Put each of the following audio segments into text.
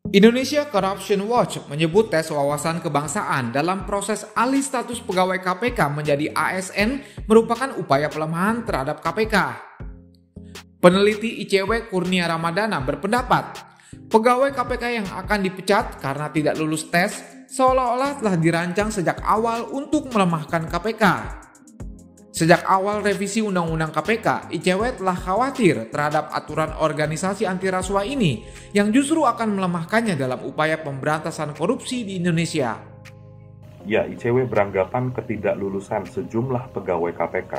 Indonesia Corruption Watch menyebut tes wawasan kebangsaan dalam proses alih status pegawai KPK menjadi ASN merupakan upaya pelemahan terhadap KPK. Peneliti ICW Kurnia Ramadana berpendapat, pegawai KPK yang akan dipecat karena tidak lulus tes seolah-olah telah dirancang sejak awal untuk melemahkan KPK. Sejak awal revisi Undang-Undang KPK, ICW telah khawatir terhadap aturan organisasi anti rasuah ini yang justru akan melemahkannya dalam upaya pemberantasan korupsi di Indonesia. Ya, ICW beranggapan ketidaklulusan sejumlah pegawai KPK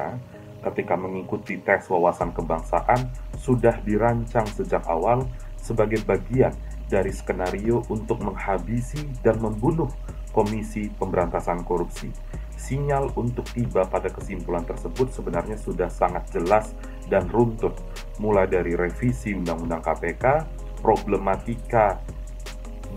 ketika mengikuti tes wawasan kebangsaan sudah dirancang sejak awal sebagai bagian dari skenario untuk menghabisi dan membunuh Komisi Pemberantasan Korupsi. Sinyal untuk tiba pada kesimpulan tersebut sebenarnya sudah sangat jelas dan runtut, mulai dari revisi Undang-Undang KPK, problematika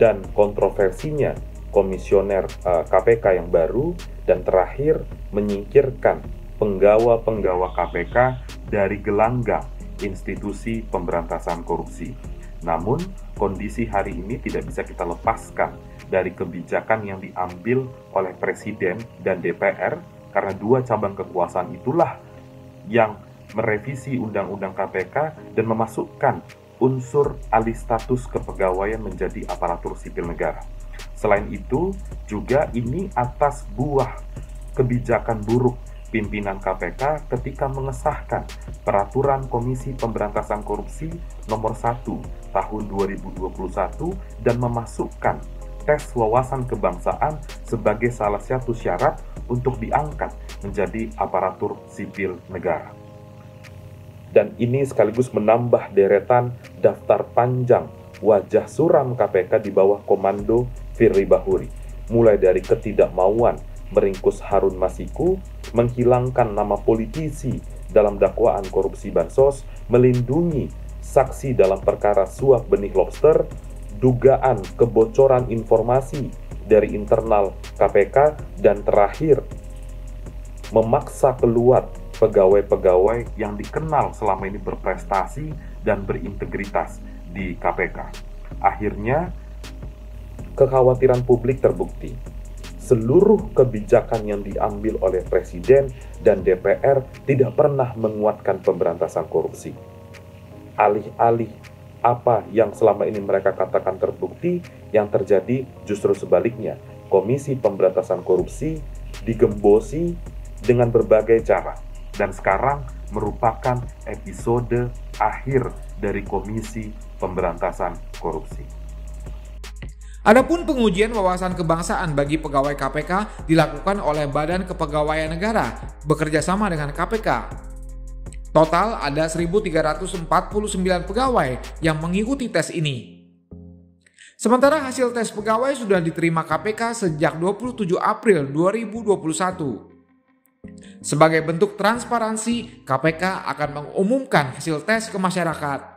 dan kontroversinya komisioner KPK yang baru, dan terakhir menyingkirkan penggawa-penggawa KPK dari gelanggang institusi pemberantasan korupsi. Namun, kondisi hari ini tidak bisa kita lepaskan dari kebijakan yang diambil oleh Presiden dan DPR, karena dua cabang kekuasaan itulah yang merevisi Undang-Undang KPK dan memasukkan unsur alih status kepegawaian menjadi aparatur sipil negara. Selain itu, juga ini atas buah kebijakan buruk pimpinan KPK ketika mengesahkan Peraturan Komisi Pemberantasan Korupsi Nomor 1 Tahun 2021 dan memasukkan tes wawasan kebangsaan sebagai salah satu syarat untuk diangkat menjadi aparatur sipil negara. Dan ini sekaligus menambah deretan daftar panjang wajah suram KPK di bawah komando Firly Bahuri, mulai dari ketidakmauan meringkus Harun Masiku, menghilangkan nama politisi dalam dakwaan korupsi bansos, melindungi saksi dalam perkara suap benih lobster, dugaan kebocoran informasi dari internal KPK, dan terakhir memaksa keluar pegawai-pegawai yang dikenal selama ini berprestasi dan berintegritas di KPK. Akhirnya, kekhawatiran publik terbukti. Seluruh kebijakan yang diambil oleh Presiden dan DPR tidak pernah menguatkan pemberantasan korupsi. Alih-alih apa yang selama ini mereka katakan terbukti, yang terjadi justru sebaliknya. Komisi Pemberantasan Korupsi digembosi dengan berbagai cara, dan sekarang merupakan episode akhir dari Komisi Pemberantasan Korupsi. Adapun pengujian wawasan kebangsaan bagi pegawai KPK dilakukan oleh Badan Kepegawaian Negara bekerja sama dengan KPK. Total ada 1.349 pegawai yang mengikuti tes ini. Sementara hasil tes pegawai sudah diterima KPK sejak 27 April 2021. Sebagai bentuk transparansi, KPK akan mengumumkan hasil tes ke masyarakat.